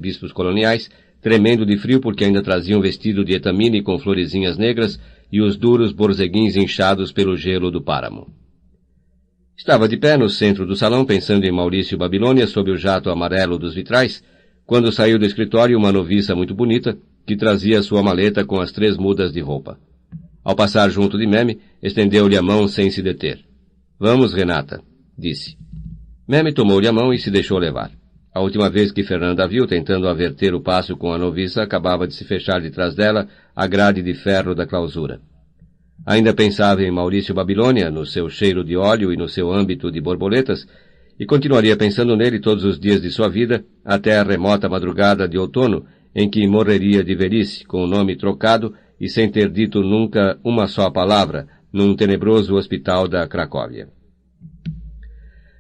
bispos coloniais, tremendo de frio porque ainda trazia um vestido de etamine com florezinhas negras e os duros borzeguins inchados pelo gelo do páramo. Estava de pé no centro do salão pensando em Maurício Babilônia sob o jato amarelo dos vitrais, quando saiu do escritório uma noviça muito bonita que trazia sua maleta com as 3 mudas de roupa. Ao passar junto de Meme, estendeu-lhe a mão sem se deter. "Vamos, Renata", disse. Meme tomou-lhe a mão e se deixou levar. A última vez que Fernanda a viu tentando averter o passo com a noviça, acabava de se fechar de trás dela a grade de ferro da clausura. Ainda pensava em Maurício Babilônia, no seu cheiro de óleo e no seu âmbito de borboletas, e continuaria pensando nele todos os dias de sua vida, até a remota madrugada de outono, em que morreria de velhice, com o nome trocado e sem ter dito nunca uma só palavra, num tenebroso hospital da Cracóvia.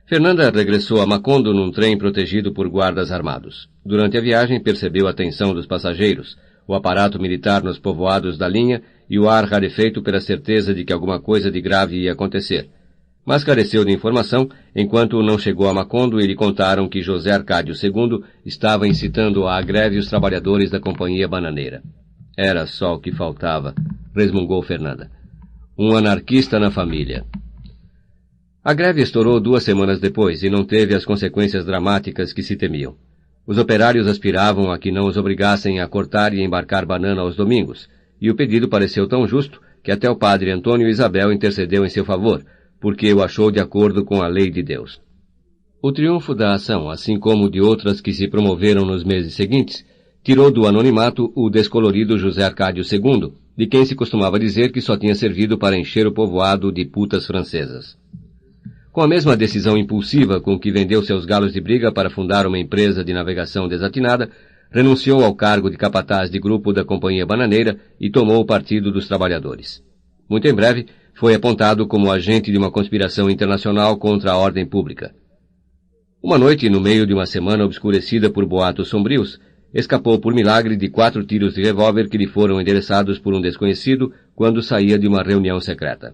Fernanda regressou a Macondo num trem protegido por guardas armados. Durante a viagem percebeu a tensão dos passageiros, o aparato militar nos povoados da linha e o ar rarefeito pela certeza de que alguma coisa de grave ia acontecer. Mas careceu de informação enquanto não chegou a Macondo e lhe contaram que José Arcádio II estava incitando à greve os trabalhadores da companhia bananeira. Era só o que faltava, resmungou Fernanda. Um anarquista na família. A greve estourou 2 semanas depois e não teve as consequências dramáticas que se temiam. Os operários aspiravam a que não os obrigassem a cortar e embarcar banana aos domingos, e o pedido pareceu tão justo que até o padre Antônio Isabel intercedeu em seu favor, porque o achou de acordo com a lei de Deus. O triunfo da ação, assim como de outras que se promoveram nos meses seguintes, tirou do anonimato o descolorido José Arcádio II, de quem se costumava dizer que só tinha servido para encher o povoado de putas francesas. Com a mesma decisão impulsiva com que vendeu seus galos de briga para fundar uma empresa de navegação desatinada, renunciou ao cargo de capataz de grupo da Companhia Bananeira e tomou o partido dos trabalhadores. Muito em breve, foi apontado como agente de uma conspiração internacional contra a ordem pública. Uma noite, no meio de uma semana obscurecida por boatos sombrios, escapou por milagre de 4 tiros de revólver que lhe foram endereçados por um desconhecido quando saía de uma reunião secreta.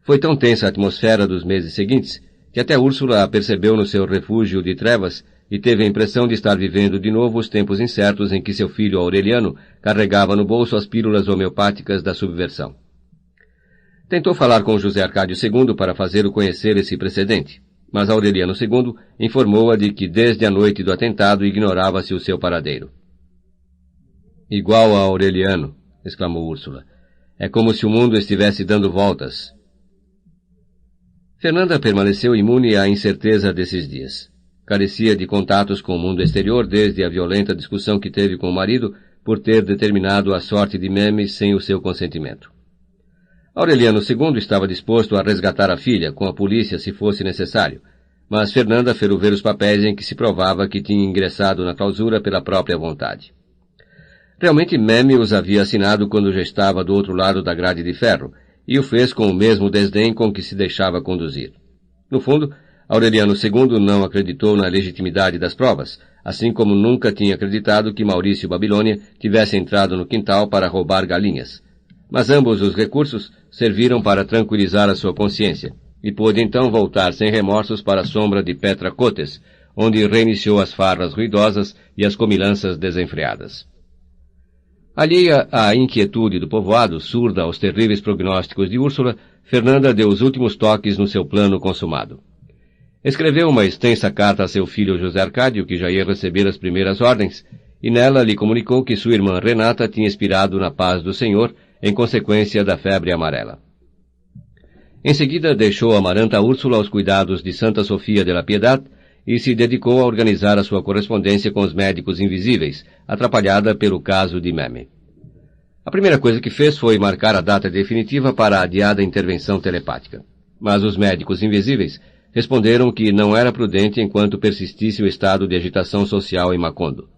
Foi tão tensa a atmosfera dos meses seguintes que até Úrsula a percebeu no seu refúgio de trevas e teve a impressão de estar vivendo de novo os tempos incertos em que seu filho Aureliano carregava no bolso as pílulas homeopáticas da subversão. Tentou falar com José Arcádio II para fazer-o conhecer esse precedente, mas Aureliano II informou-a de que desde a noite do atentado ignorava-se o seu paradeiro. "Igual a Aureliano", exclamou Úrsula. "É como se o mundo estivesse dando voltas." Fernanda permaneceu imune à incerteza desses dias. Carecia de contatos com o mundo exterior desde a violenta discussão que teve com o marido por ter determinado a sorte de Meme sem o seu consentimento. Aureliano II estava disposto a resgatar a filha com a polícia se fosse necessário, mas Fernanda fez ver os papéis em que se provava que tinha ingressado na clausura pela própria vontade. Realmente Meme os havia assinado quando já estava do outro lado da grade de ferro, e o fez com o mesmo desdém com que se deixava conduzir. No fundo, Aureliano II não acreditou na legitimidade das provas, assim como nunca tinha acreditado que Maurício Babilônia tivesse entrado no quintal para roubar galinhas. Mas ambos os recursos serviram para tranquilizar a sua consciência, e pôde então voltar sem remorsos para a sombra de Petra Cotes, onde reiniciou as farras ruidosas e as comilanças desenfreadas. Alheia à inquietude do povoado, surda aos terríveis prognósticos de Úrsula, Fernanda deu os últimos toques no seu plano consumado. Escreveu uma extensa carta a seu filho José Arcádio, que já ia receber as primeiras ordens, e nela lhe comunicou que sua irmã Renata tinha expirado na paz do Senhor em consequência da febre amarela. Em seguida, deixou Amaranta Úrsula aos cuidados de Santa Sofia de la Piedad e se dedicou a organizar a sua correspondência com os médicos invisíveis, atrapalhada pelo caso de Meme. A primeira coisa que fez foi marcar a data definitiva para a adiada intervenção telepática. Mas os médicos invisíveis responderam que não era prudente enquanto persistisse o estado de agitação social em Macondo.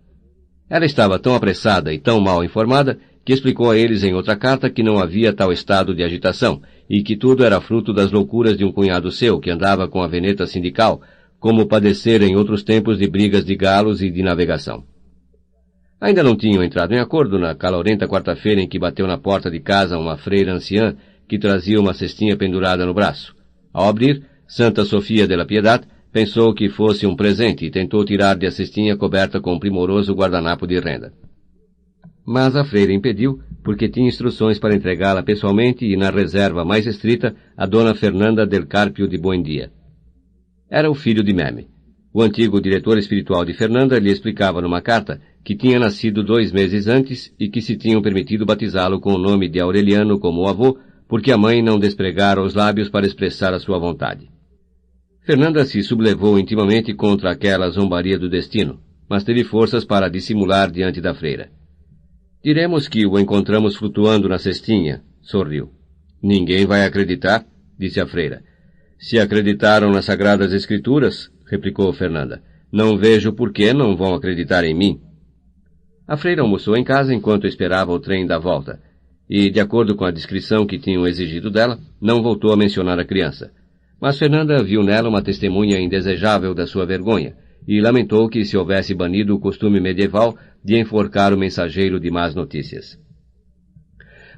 Ela estava tão apressada e tão mal informada que explicou a eles em outra carta que não havia tal estado de agitação e que tudo era fruto das loucuras de um cunhado seu que andava com a veneta sindical, como padecera em outros tempos de brigas de galos e de navegação. Ainda não tinham entrado em acordo na calorenta quarta-feira em que bateu na porta de casa uma freira anciã que trazia uma cestinha pendurada no braço. Ao abrir, Santa Sofia de la Piedad pensou que fosse um presente e tentou tirar de a cestinha coberta com um primoroso guardanapo de renda. Mas a freira impediu, porque tinha instruções para entregá-la pessoalmente e na reserva mais estrita a dona Fernanda del Carpio de Buendia. Era o filho de Meme. O antigo diretor espiritual de Fernanda lhe explicava numa carta que tinha nascido 2 meses antes e que se tinham permitido batizá-lo com o nome de Aureliano como avô, porque a mãe não despregara os lábios para expressar a sua vontade. Fernanda se sublevou intimamente contra aquela zombaria do destino, mas teve forças para dissimular diante da freira. Diremos que o encontramos flutuando na cestinha, sorriu. Ninguém vai acreditar, disse a freira. Se acreditaram nas Sagradas Escrituras, replicou Fernanda, não vejo por que não vão acreditar em mim. A freira almoçou em casa enquanto esperava o trem da volta, e, de acordo com a descrição que tinham exigido dela, não voltou a mencionar a criança. Mas Fernanda viu nela uma testemunha indesejável da sua vergonha, e lamentou que se houvesse banido o costume medieval de enforcar o mensageiro de más notícias.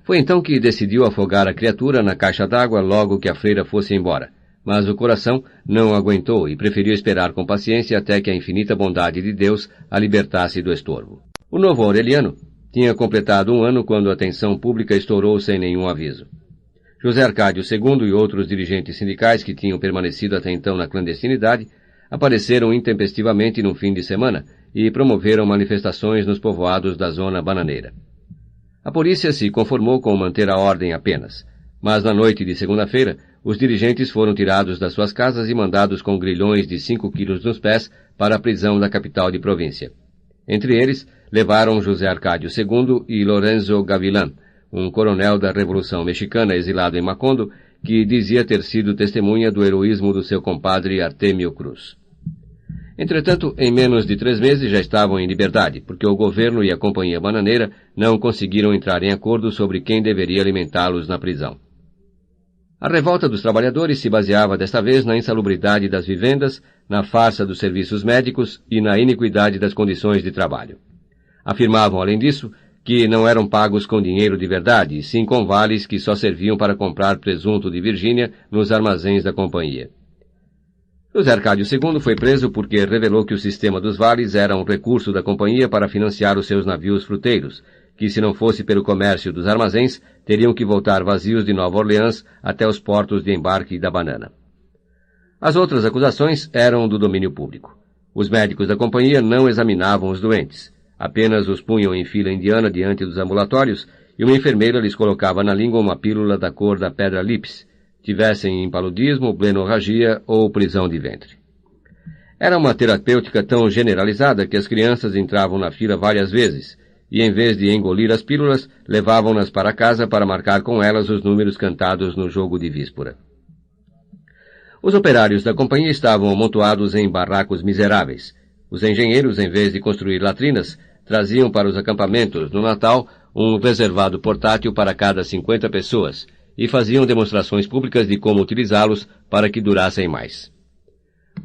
Foi então que decidiu afogar a criatura na caixa d'água logo que a freira fosse embora, mas o coração não aguentou e preferiu esperar com paciência até que a infinita bondade de Deus a libertasse do estorvo. O novo Aureliano tinha completado 1 ano quando a tensão pública estourou sem nenhum aviso. José Arcádio II e outros dirigentes sindicais que tinham permanecido até então na clandestinidade apareceram intempestivamente no fim de semana e promoveram manifestações nos povoados da zona bananeira. A polícia se conformou com manter a ordem apenas, mas na noite de segunda-feira os dirigentes foram tirados das suas casas e mandados com grilhões de 5 quilos nos pés para a prisão da capital de província. Entre eles, levaram José Arcádio II e Lorenzo Gavilán, um coronel da Revolução Mexicana exilado em Macondo, que dizia ter sido testemunha do heroísmo do seu compadre Artemio Cruz. Entretanto, em menos de 3 meses já estavam em liberdade, porque o governo e a companhia bananeira não conseguiram entrar em acordo sobre quem deveria alimentá-los na prisão. A revolta dos trabalhadores se baseava desta vez na insalubridade das vivendas, na farsa dos serviços médicos e na iniquidade das condições de trabalho. Afirmavam, além disso, que não eram pagos com dinheiro de verdade, e sim com vales que só serviam para comprar presunto de Virgínia nos armazéns da companhia. José Arcádio II foi preso porque revelou que o sistema dos vales era um recurso da companhia para financiar os seus navios fruteiros, que se não fosse pelo comércio dos armazéns, teriam que voltar vazios de Nova Orleans até os portos de embarque da banana. As outras acusações eram do domínio público. Os médicos da companhia não examinavam os doentes, apenas os punham em fila indiana diante dos ambulatórios e uma enfermeira lhes colocava na língua uma pílula da cor da pedra lípis, tivessem impaludismo, blenorragia ou prisão de ventre. Era uma terapêutica tão generalizada que as crianças entravam na fila várias vezes e, em vez de engolir as pílulas, levavam-nas para casa para marcar com elas os números cantados no jogo de víspora. Os operários da companhia estavam amontoados em barracos miseráveis. Os engenheiros, em vez de construir latrinas, traziam para os acampamentos, no Natal, um reservado portátil para cada 50 pessoas, e faziam demonstrações públicas de como utilizá-los para que durassem mais.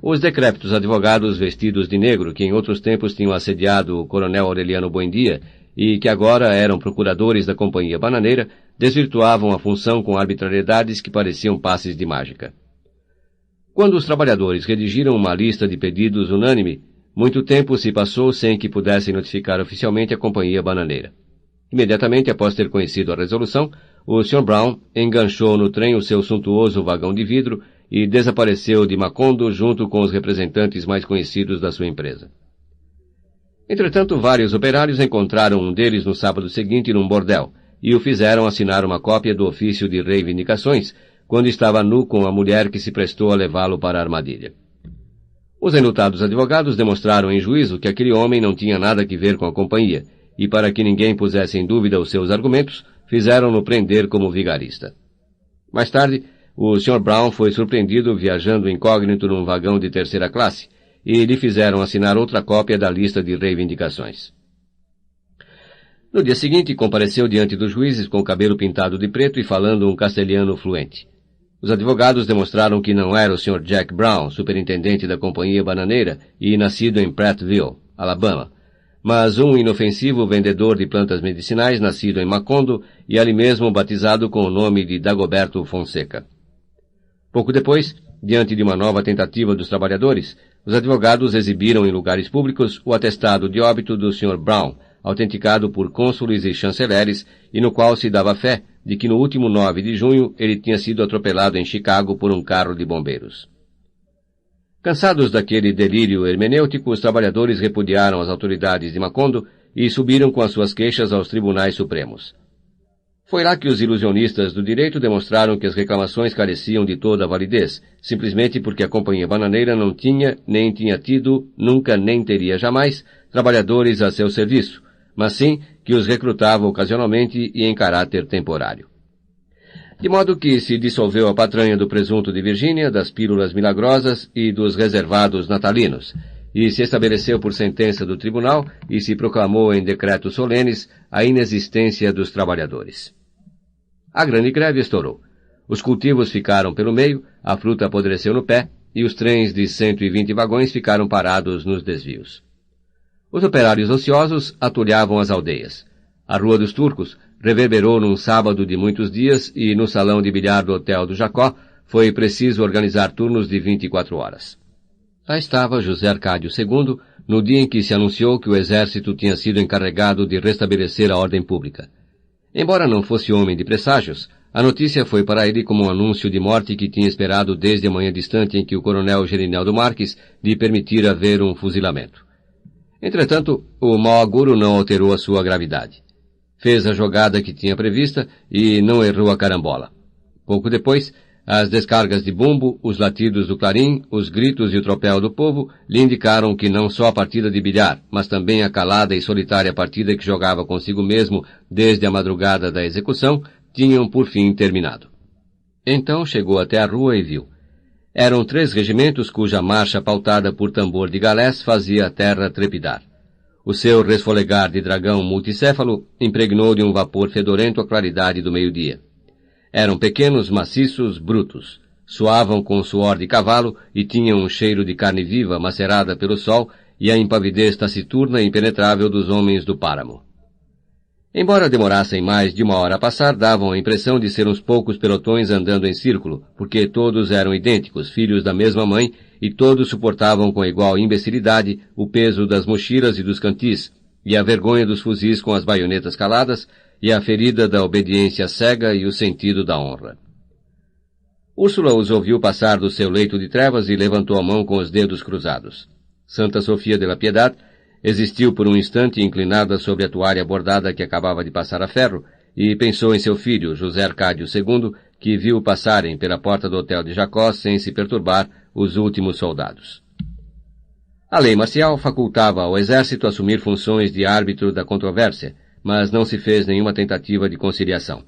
Os decrépitos advogados vestidos de negro, que em outros tempos tinham assediado o coronel Aureliano Buendia e que agora eram procuradores da companhia bananeira, desvirtuavam a função com arbitrariedades que pareciam passes de mágica. Quando os trabalhadores redigiram uma lista de pedidos unânime, muito tempo se passou sem que pudessem notificar oficialmente a companhia bananeira. Imediatamente após ter conhecido a resolução, o Sr. Brown enganchou no trem o seu suntuoso vagão de vidro e desapareceu de Macondo junto com os representantes mais conhecidos da sua empresa. Entretanto, vários operários encontraram um deles no sábado seguinte num bordel e o fizeram assinar uma cópia do ofício de reivindicações quando estava nu com a mulher que se prestou a levá-lo para a armadilha. Os enlutados advogados demonstraram em juízo que aquele homem não tinha nada que ver com a companhia e, para que ninguém pusesse em dúvida os seus argumentos, fizeram-no prender como vigarista. Mais tarde, o Sr. Brown foi surpreendido viajando incógnito num vagão de 3ª classe e lhe fizeram assinar outra cópia da lista de reivindicações. No dia seguinte, compareceu diante dos juízes com o cabelo pintado de preto e falando um castelhano fluente. Os advogados demonstraram que não era o Sr. Jack Brown, superintendente da companhia bananeira e nascido em Prattville, Alabama, mas um inofensivo vendedor de plantas medicinais nascido em Macondo e ali mesmo batizado com o nome de Dagoberto Fonseca. Pouco depois, diante de uma nova tentativa dos trabalhadores, os advogados exibiram em lugares públicos o atestado de óbito do Sr. Brown, autenticado por cônsules e chanceleres, e no qual se dava fé de que no último 9 de junho ele tinha sido atropelado em Chicago por um carro de bombeiros. Cansados daquele delírio hermenêutico, os trabalhadores repudiaram as autoridades de Macondo e subiram com as suas queixas aos tribunais supremos. Foi lá que os ilusionistas do direito demonstraram que as reclamações careciam de toda a validez, simplesmente porque a Companhia Bananeira não tinha, nem tinha tido, nunca nem teria jamais, trabalhadores a seu serviço, mas sim que os recrutava ocasionalmente e em caráter temporário. De modo que se dissolveu a patranha do presunto de Virgínia, das pílulas milagrosas e dos reservados natalinos, e se estabeleceu por sentença do tribunal e se proclamou em decretos solenes a inexistência dos trabalhadores. A grande greve estourou. Os cultivos ficaram pelo meio, a fruta apodreceu no pé e os trens de 120 vagões ficaram parados nos desvios. Os operários ociosos atulhavam as aldeias. A Rua dos Turcos reverberou num sábado de muitos dias e no salão de bilhar do Hotel do Jacó foi preciso organizar turnos de 24 horas. Lá estava José Arcádio II, no dia em que se anunciou que o exército tinha sido encarregado de restabelecer a ordem pública. Embora não fosse homem de presságios, a notícia foi para ele como um anúncio de morte que tinha esperado desde a manhã distante em que o coronel Gerinaldo Marques lhe permitira ver um fuzilamento. Entretanto, o mau agouro não alterou a sua gravidade. Fez a jogada que tinha prevista e não errou a carambola. Pouco depois, as descargas de bumbo, os latidos do clarim, os gritos e o tropel do povo lhe indicaram que não só a partida de bilhar, mas também a calada e solitária partida que jogava consigo mesmo desde a madrugada da execução, tinham por fim terminado. Então chegou até a rua e viu. Eram 3 regimentos cuja marcha pautada por tambor de galés fazia a terra trepidar. O seu resfolegar de dragão multicéfalo impregnou de um vapor fedorento a claridade do meio-dia. Eram pequenos, maciços, brutos. Suavam com suor de cavalo e tinham um cheiro de carne viva macerada pelo sol e a impavidez taciturna e impenetrável dos homens do páramo. Embora demorassem mais de 1 hora a passar, davam a impressão de ser uns poucos pelotões andando em círculo, porque todos eram idênticos, filhos da mesma mãe, e todos suportavam com igual imbecilidade o peso das mochilas e dos cantis, e a vergonha dos fuzis com as baionetas caladas, e a ferida da obediência cega e o sentido da honra. Úrsula os ouviu passar do seu leito de trevas e levantou a mão com os dedos cruzados. Santa Sofia de la Piedad existiu por um instante inclinada sobre a toalha bordada que acabava de passar a ferro e pensou em seu filho, José Arcádio II, que viu passarem pela porta do Hotel de Jacó sem se perturbar os últimos soldados. A lei marcial facultava ao exército assumir funções de árbitro da controvérsia, mas não se fez nenhuma tentativa de conciliação.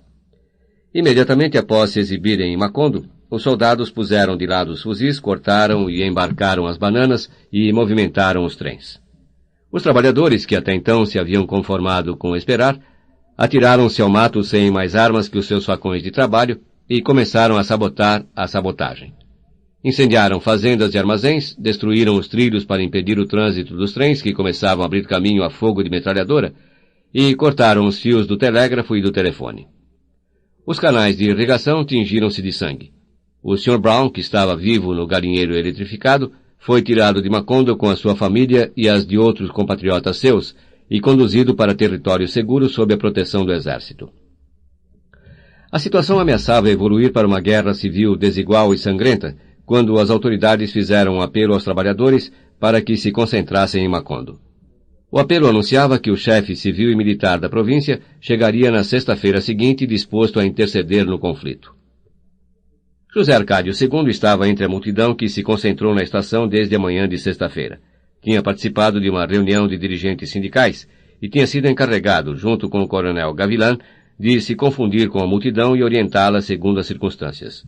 Imediatamente após se exibirem em Macondo, os soldados puseram de lado os fuzis, cortaram e embarcaram as bananas e movimentaram os trens. Os trabalhadores, que até então se haviam conformado com esperar, atiraram-se ao mato sem mais armas que os seus facões de trabalho e começaram a sabotar a sabotagem. Incendiaram fazendas e armazéns, destruíram os trilhos para impedir o trânsito dos trens que começavam a abrir caminho a fogo de metralhadora e cortaram os fios do telégrafo e do telefone. Os canais de irrigação tingiram-se de sangue. O Sr. Brown, que estava vivo no galinheiro eletrificado, foi tirado de Macondo com a sua família e as de outros compatriotas seus e conduzido para território seguro sob a proteção do exército. A situação ameaçava evoluir para uma guerra civil desigual e sangrenta quando as autoridades fizeram um apelo aos trabalhadores para que se concentrassem em Macondo. O apelo anunciava que o chefe civil e militar da província chegaria na sexta-feira seguinte disposto a interceder no conflito. José Arcádio II estava entre a multidão que se concentrou na estação desde a manhã de sexta-feira. Tinha participado de uma reunião de dirigentes sindicais e tinha sido encarregado, junto com o coronel Gavilan, de se confundir com a multidão e orientá-la segundo as circunstâncias.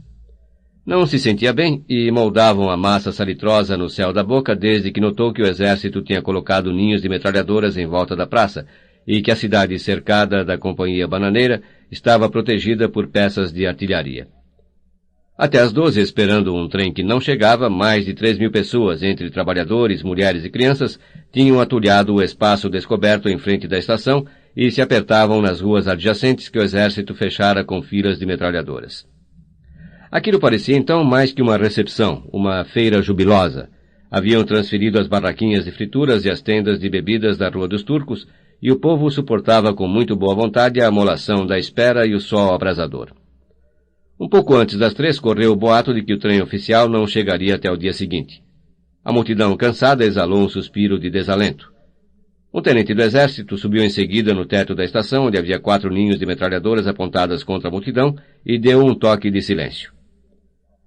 Não se sentia bem e moldavam a massa salitrosa no céu da boca desde que notou que o exército tinha colocado ninhos de metralhadoras em volta da praça e que a cidade cercada da Companhia Bananeira estava protegida por peças de artilharia. Até às 12, esperando um trem que não chegava, mais de 3.000 pessoas, entre trabalhadores, mulheres e crianças, tinham atulhado o espaço descoberto em frente da estação e se apertavam nas ruas adjacentes que o exército fechara com filas de metralhadoras. Aquilo parecia então mais que uma recepção, uma feira jubilosa. Haviam transferido as barraquinhas de frituras e as tendas de bebidas da Rua dos Turcos, e o povo suportava com muito boa vontade a amolação da espera e o sol abrasador. Um pouco antes das 3 correu o boato de que o trem oficial não chegaria até o dia seguinte. A multidão cansada exalou um suspiro de desalento. Um tenente do exército subiu em seguida no teto da estação, onde havia 4 ninhos de metralhadoras apontadas contra a multidão, e deu um toque de silêncio.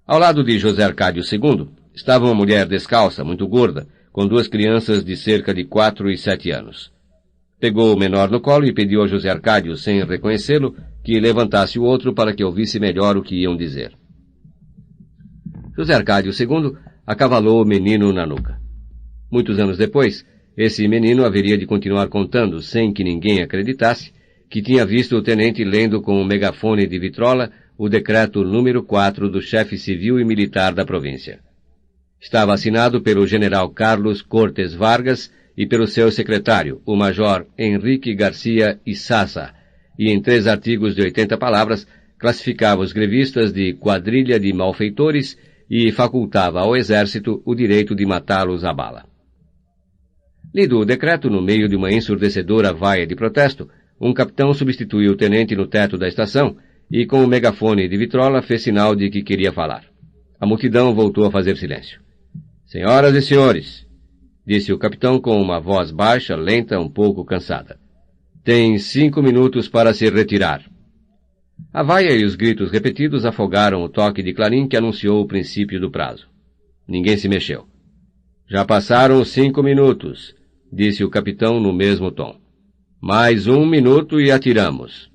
Ao lado de José Arcádio II, estava uma mulher descalça, muito gorda, com 2 crianças de cerca de 4 e 7 anos. Pegou o menor no colo e pediu a José Arcádio, sem reconhecê-lo, que levantasse o outro para que ouvisse melhor o que iam dizer. José Arcádio II acavalou o menino na nuca. Muitos anos depois, esse menino haveria de continuar contando, sem que ninguém acreditasse, que tinha visto o tenente lendo com um megafone de vitrola o decreto número 4 do chefe civil e militar da província. Estava assinado pelo general Carlos Cortes Vargas e pelo seu secretário, o major Henrique Garcia Issasa, e em 3 artigos de 80 palavras classificava os grevistas de quadrilha de malfeitores e facultava ao exército o direito de matá-los à bala. Lido o decreto no meio de uma ensurdecedora vaia de protesto, um capitão substituiu o tenente no teto da estação e, com o megafone de vitrola, fez sinal de que queria falar. A multidão voltou a fazer silêncio. Senhoras e senhores, disse o capitão com uma voz baixa, lenta, um pouco cansada. Tem 5 minutos para se retirar. A vaia e os gritos repetidos afogaram o toque de clarim que anunciou o princípio do prazo. Ninguém se mexeu. Já passaram 5 minutos, disse o capitão no mesmo tom. Mais 1 minuto e atiramos.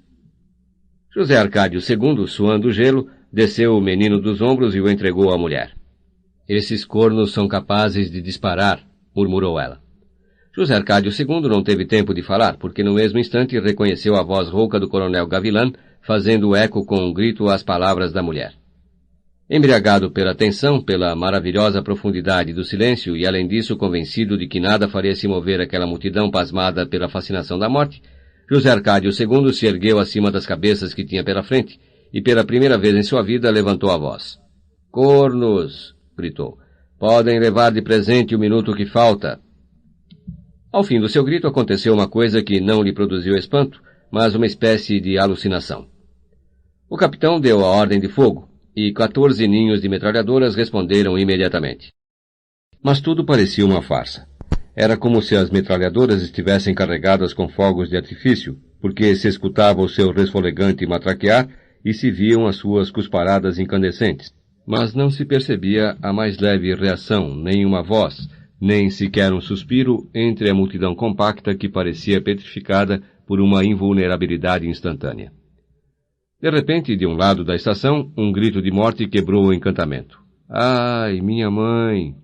José Arcádio II, suando gelo, desceu o menino dos ombros e o entregou à mulher. Esses cornos são capazes de disparar, murmurou ela. José Arcádio II não teve tempo de falar, porque no mesmo instante reconheceu a voz rouca do coronel Gavilán, fazendo eco com um grito às palavras da mulher. Embriagado pela tensão, pela maravilhosa profundidade do silêncio e, além disso, convencido de que nada faria se mover aquela multidão pasmada pela fascinação da morte, José Arcádio II se ergueu acima das cabeças que tinha pela frente e, pela primeira vez em sua vida, levantou a voz. Cornos! Gritou. Podem levar de presente o minuto que falta. Ao fim do seu grito aconteceu uma coisa que não lhe produziu espanto, mas uma espécie de alucinação. O capitão deu a ordem de fogo, e 14 ninhos de metralhadoras responderam imediatamente. Mas tudo parecia uma farsa. Era como se as metralhadoras estivessem carregadas com fogos de artifício, porque se escutava o seu resfolegante matraquear e se viam as suas cusparadas incandescentes. Mas não se percebia a mais leve reação, nem uma voz, nem sequer um suspiro entre a multidão compacta que parecia petrificada por uma invulnerabilidade instantânea. De repente, de um lado da estação, um grito de morte quebrou o encantamento. Ai, minha mãe!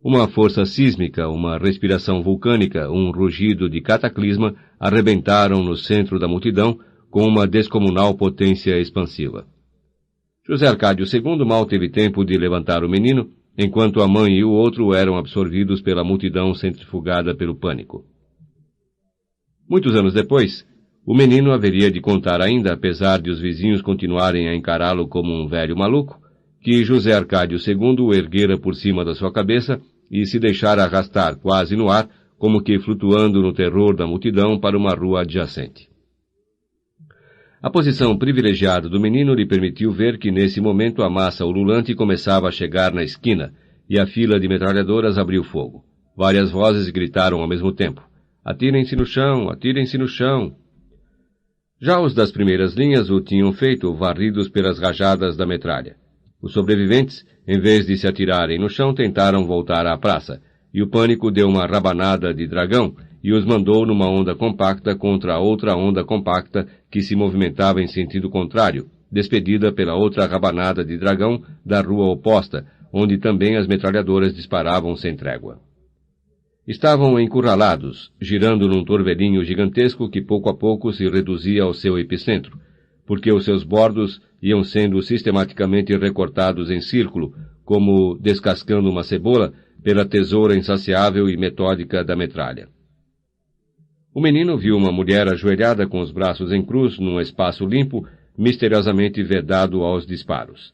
Uma força sísmica, uma respiração vulcânica, um rugido de cataclisma arrebentaram no centro da multidão com uma descomunal potência expansiva. José Arcádio II mal teve tempo de levantar o menino, enquanto a mãe e o outro eram absorvidos pela multidão centrifugada pelo pânico. Muitos anos depois, o menino haveria de contar ainda, apesar de os vizinhos continuarem a encará-lo como um velho maluco, que José Arcádio II o erguera por cima da sua cabeça e se deixara arrastar quase no ar, como que flutuando no terror da multidão para uma rua adjacente. A posição privilegiada do menino lhe permitiu ver que nesse momento a massa ululante começava a chegar na esquina e a fila de metralhadoras abriu fogo. Várias vozes gritaram ao mesmo tempo. Atirem-se no chão! Atirem-se no chão! Já os das primeiras linhas o tinham feito, varridos pelas rajadas da metralha. Os sobreviventes, em vez de se atirarem no chão, tentaram voltar à praça, e o pânico deu uma rabanada de dragão e os mandou numa onda compacta contra a outra onda compacta que se movimentava em sentido contrário, despedida pela outra rabanada de dragão da rua oposta, onde também as metralhadoras disparavam sem trégua. Estavam encurralados, girando num torvelinho gigantesco que pouco a pouco se reduzia ao seu epicentro, porque os seus bordos iam sendo sistematicamente recortados em círculo, como descascando uma cebola, pela tesoura insaciável e metódica da metralha. O menino viu uma mulher ajoelhada com os braços em cruz num espaço limpo, misteriosamente vedado aos disparos.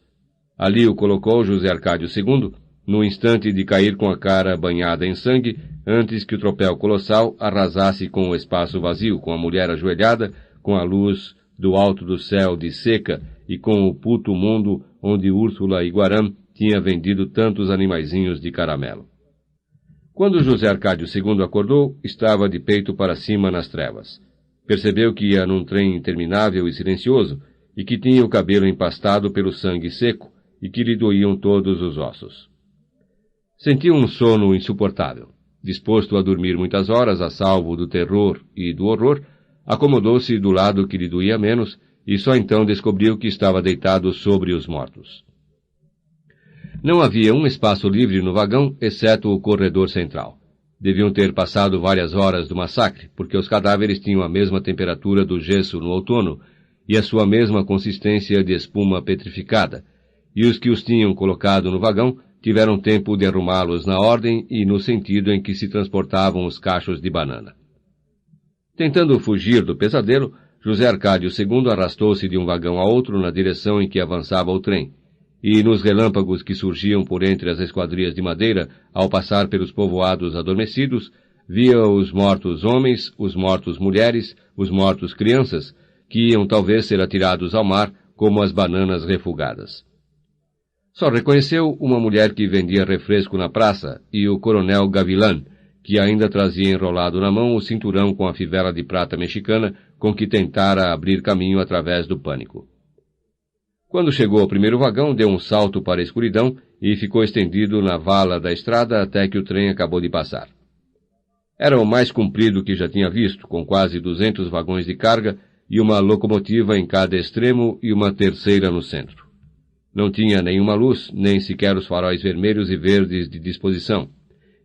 Ali o colocou José Arcádio II, no instante de cair com a cara banhada em sangue, antes que o tropel colossal arrasasse com o espaço vazio, com a mulher ajoelhada, com a luz do alto do céu de seca e com o puto mundo onde Úrsula Iguarã tinha vendido tantos animaizinhos de caramelo. Quando José Arcádio II acordou, estava de peito para cima nas trevas. Percebeu que ia num trem interminável e silencioso, e que tinha o cabelo empastado pelo sangue seco, e que lhe doíam todos os ossos. Sentiu um sono insuportável. Disposto a dormir muitas horas a salvo do terror e do horror, acomodou-se do lado que lhe doía menos, e só então descobriu que estava deitado sobre os mortos. Não havia um espaço livre no vagão, exceto o corredor central. Deviam ter passado várias horas do massacre, porque os cadáveres tinham a mesma temperatura do gesso no outono e a sua mesma consistência de espuma petrificada, e os que os tinham colocado no vagão tiveram tempo de arrumá-los na ordem e no sentido em que se transportavam os cachos de banana. Tentando fugir do pesadelo, José Arcádio II arrastou-se de um vagão a outro na direção em que avançava o trem, e nos relâmpagos que surgiam por entre as esquadrias de madeira ao passar pelos povoados adormecidos, via os mortos homens, os mortos mulheres, os mortos crianças, que iam talvez ser atirados ao mar como as bananas refugadas. Só reconheceu uma mulher que vendia refresco na praça e o coronel Gavilán, que ainda trazia enrolado na mão o cinturão com a fivela de prata mexicana com que tentara abrir caminho através do pânico. Quando chegou ao primeiro vagão, deu um salto para a escuridão e ficou estendido na vala da estrada até que o trem acabou de passar. Era o mais comprido que já tinha visto, com quase 200 vagões de carga e uma locomotiva em cada extremo e uma terceira no centro. Não tinha nenhuma luz, nem sequer os faróis vermelhos e verdes de disposição,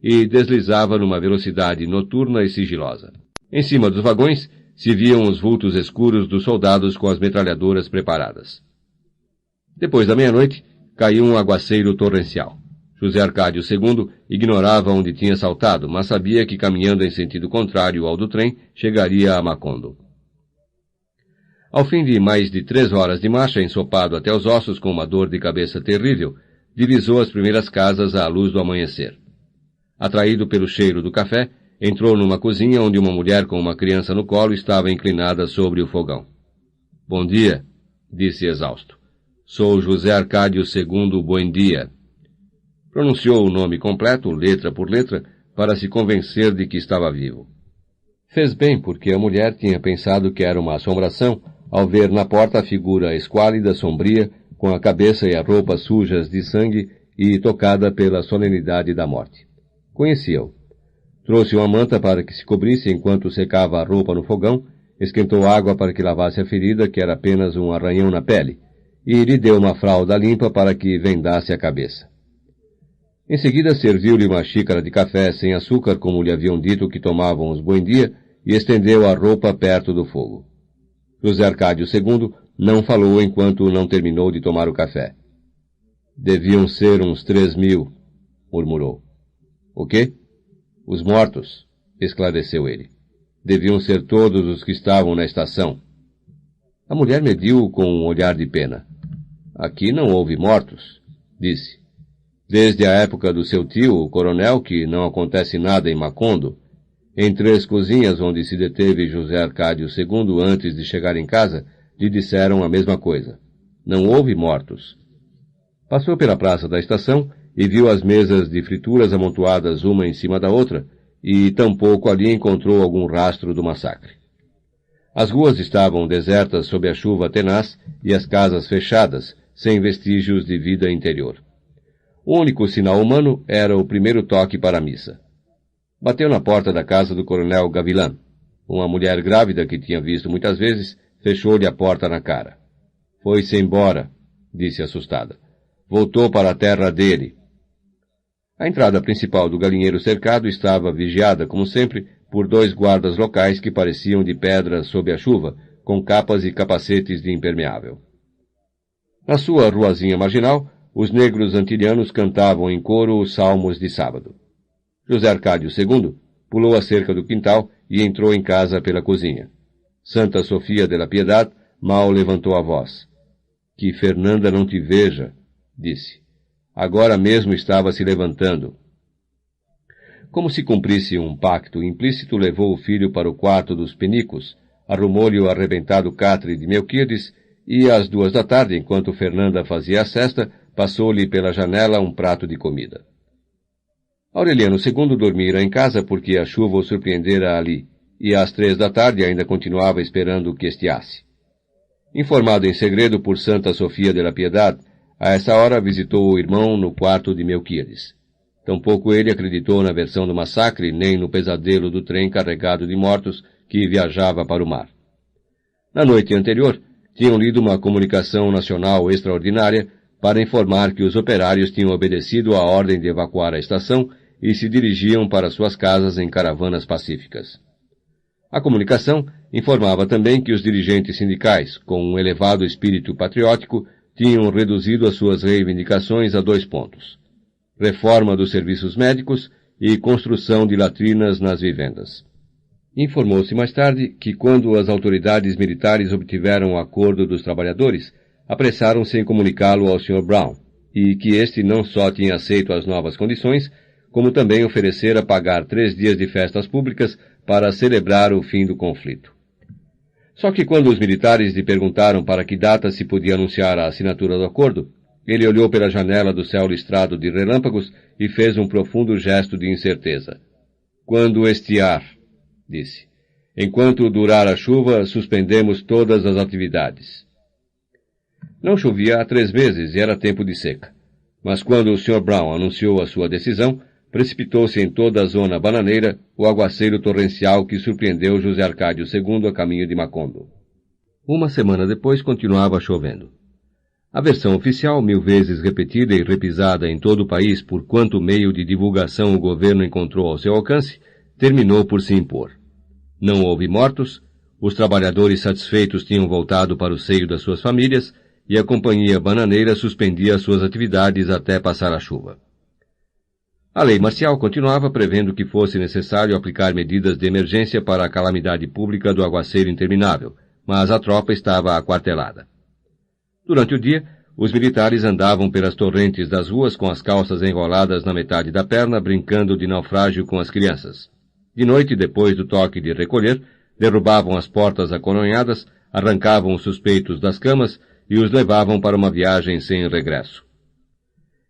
e deslizava numa velocidade noturna e sigilosa. Em cima dos vagões se viam os vultos escuros dos soldados com as metralhadoras preparadas. Depois da meia-noite, caiu um aguaceiro torrencial. José Arcádio II ignorava onde tinha saltado, mas sabia que caminhando em sentido contrário ao do trem, chegaria a Macondo. Ao fim de mais de 3 horas de marcha, ensopado até os ossos com uma dor de cabeça terrível, divisou as primeiras casas à luz do amanhecer. Atraído pelo cheiro do café, entrou numa cozinha onde uma mulher com uma criança no colo estava inclinada sobre o fogão. — Bom dia, disse exausto. Sou José Arcádio II Buendia. Pronunciou o nome completo, letra por letra, para se convencer de que estava vivo. Fez bem, porque a mulher tinha pensado que era uma assombração ao ver na porta a figura esquálida, sombria, com a cabeça e a roupa sujas de sangue e tocada pela solenidade da morte. Conhecia-o. Trouxe uma manta para que se cobrisse enquanto secava a roupa no fogão, esquentou água para que lavasse a ferida, que era apenas um arranhão na pele, e lhe deu uma fralda limpa para que vendasse a cabeça. Em seguida serviu-lhe uma xícara de café sem açúcar, como lhe haviam dito que tomavam os Buendia, e estendeu a roupa perto do fogo. José Arcádio II não falou enquanto não terminou de tomar o café. Deviam ser uns 3.000, murmurou. O quê? Os mortos, esclareceu ele. Deviam ser todos os que estavam na estação. A mulher mediu-o com um olhar de pena. Aqui não houve mortos, disse. Desde a época do seu tio, o coronel, que não acontece nada em Macondo, em 3 cozinhas onde se deteve José Arcádio II antes de chegar em casa, lhe disseram a mesma coisa. Não houve mortos. Passou pela praça da estação e viu as mesas de frituras amontoadas uma em cima da outra, e tampouco ali encontrou algum rastro do massacre. As ruas estavam desertas sob a chuva tenaz e as casas fechadas, sem vestígios de vida interior. O único sinal humano era o primeiro toque para a missa. Bateu na porta da casa do coronel Gavilán. Uma mulher grávida que tinha visto muitas vezes fechou-lhe a porta na cara. Foi-se embora, disse assustada. Voltou para a terra dele. A entrada principal do galinheiro cercado estava vigiada, como sempre, por 2 guardas locais que pareciam de pedra sob a chuva, com capas e capacetes de impermeável. Na sua ruazinha marginal, os negros antilhanos cantavam em coro os salmos de sábado. José Arcádio II pulou a cerca do quintal e entrou em casa pela cozinha. Santa Sofia de la Piedad mal levantou a voz. Que Fernanda não te veja, disse. Agora mesmo estava se levantando. Como se cumprisse um pacto implícito, levou o filho para o quarto dos penicos, arrumou-lhe o arrebentado catre de Melquíades e, às 2 da tarde, enquanto Fernanda fazia a cesta, passou-lhe pela janela um prato de comida. Aureliano II dormira em casa porque a chuva o surpreendera ali, e às 3 da tarde ainda continuava esperando que estiasse. Informado em segredo por Santa Sofia de la Piedad, a essa hora visitou o irmão no quarto de Melquíades. Tampouco ele acreditou na versão do massacre, nem no pesadelo do trem carregado de mortos que viajava para o mar. Na noite anterior, tinham lido uma comunicação nacional extraordinária para informar que os operários tinham obedecido à ordem de evacuar a estação e se dirigiam para suas casas em caravanas pacíficas. A comunicação informava também que os dirigentes sindicais, com um elevado espírito patriótico, tinham reduzido as suas reivindicações a 2 pontos: reforma dos serviços médicos e construção de latrinas nas vivendas. Informou-se mais tarde que, quando as autoridades militares obtiveram o acordo dos trabalhadores, apressaram-se em comunicá-lo ao Sr. Brown, e que este não só tinha aceito as novas condições, como também oferecera pagar 3 dias de festas públicas para celebrar o fim do conflito. Só que quando os militares lhe perguntaram para que data se podia anunciar a assinatura do acordo, ele olhou pela janela do céu listrado de relâmpagos e fez um profundo gesto de incerteza. Quando estiar, disse. Enquanto durar a chuva, suspendemos todas as atividades. Não chovia há 3 meses e era tempo de seca. Mas quando o Sr. Brown anunciou a sua decisão, precipitou-se em toda a zona bananeira o aguaceiro torrencial que surpreendeu José Arcádio II a caminho de Macondo. 1 semana depois continuava chovendo. A versão oficial, 1000 vezes repetida e repisada em todo o país por quanto meio de divulgação o governo encontrou ao seu alcance, terminou por se impor. Não houve mortos, os trabalhadores satisfeitos tinham voltado para o seio das suas famílias e a companhia bananeira suspendia suas atividades até passar a chuva. A lei marcial continuava prevendo que fosse necessário aplicar medidas de emergência para a calamidade pública do aguaceiro interminável, mas a tropa estava aquartelada. Durante o dia, os militares andavam pelas torrentes das ruas com as calças enroladas na metade da perna, brincando de naufrágio com as crianças. De noite, depois do toque de recolher, derrubavam as portas acoronhadas, arrancavam os suspeitos das camas e os levavam para uma viagem sem regresso.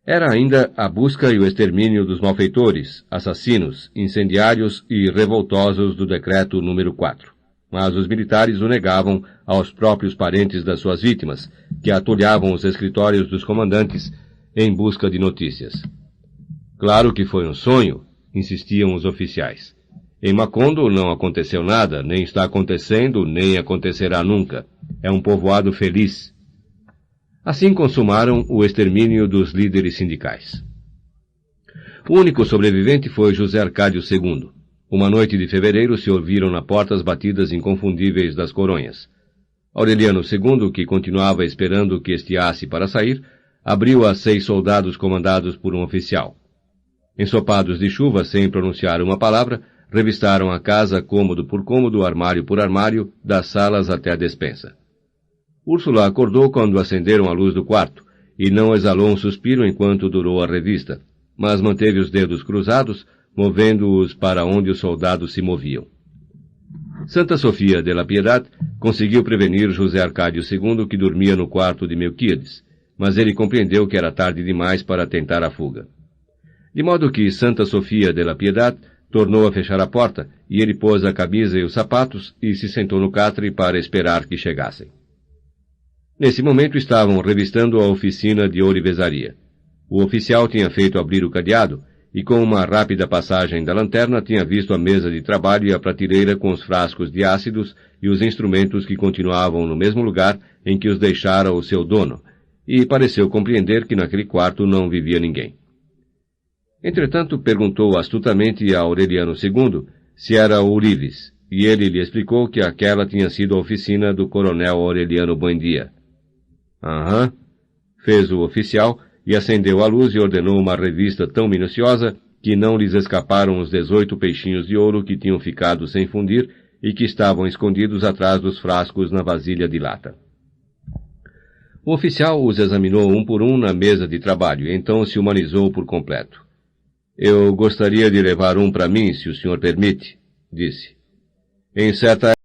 Era ainda a busca e o extermínio dos malfeitores, assassinos, incendiários e revoltosos do decreto número 4. Mas os militares o negavam aos próprios parentes das suas vítimas, que atulhavam os escritórios dos comandantes em busca de notícias. Claro que foi um sonho, insistiam os oficiais. Em Macondo não aconteceu nada, nem está acontecendo, nem acontecerá nunca. É um povoado feliz. Assim consumaram o extermínio dos líderes sindicais. O único sobrevivente foi José Arcádio II. Uma noite de fevereiro se ouviram na porta as batidas inconfundíveis das coronhas. Aureliano II, que continuava esperando que estiasse para sair, abriu a 6 soldados comandados por um oficial. Ensopados de chuva, sem pronunciar uma palavra, revistaram a casa cômodo por cômodo, armário por armário, das salas até a despensa. Úrsula acordou quando acenderam a luz do quarto, e não exalou um suspiro enquanto durou a revista, mas manteve os dedos cruzados, movendo-os para onde os soldados se moviam. Santa Sofia de la Piedad conseguiu prevenir José Arcádio II, que dormia no quarto de Melquíades, mas ele compreendeu que era tarde demais para tentar a fuga. De modo que Santa Sofia de la Piedad tornou a fechar a porta, e ele pôs a camisa e os sapatos e se sentou no catre para esperar que chegassem. Nesse momento estavam revistando a oficina de ourivesaria. O oficial tinha feito abrir o cadeado e, com uma rápida passagem da lanterna, tinha visto a mesa de trabalho e a prateleira com os frascos de ácidos e os instrumentos que continuavam no mesmo lugar em que os deixara o seu dono, e pareceu compreender que naquele quarto não vivia ninguém. Entretanto, perguntou astutamente a Aureliano II se era ourives, e ele lhe explicou que aquela tinha sido a oficina do coronel Aureliano Buendia. Aham, fez o oficial e acendeu a luz e ordenou uma revista tão minuciosa que não lhes escaparam os 18 peixinhos de ouro que tinham ficado sem fundir e que estavam escondidos atrás dos frascos na vasilha de lata. O oficial os examinou um por um na mesa de trabalho, e então se humanizou por completo. Eu gostaria de levar um para mim, se o senhor permite, disse. Em certa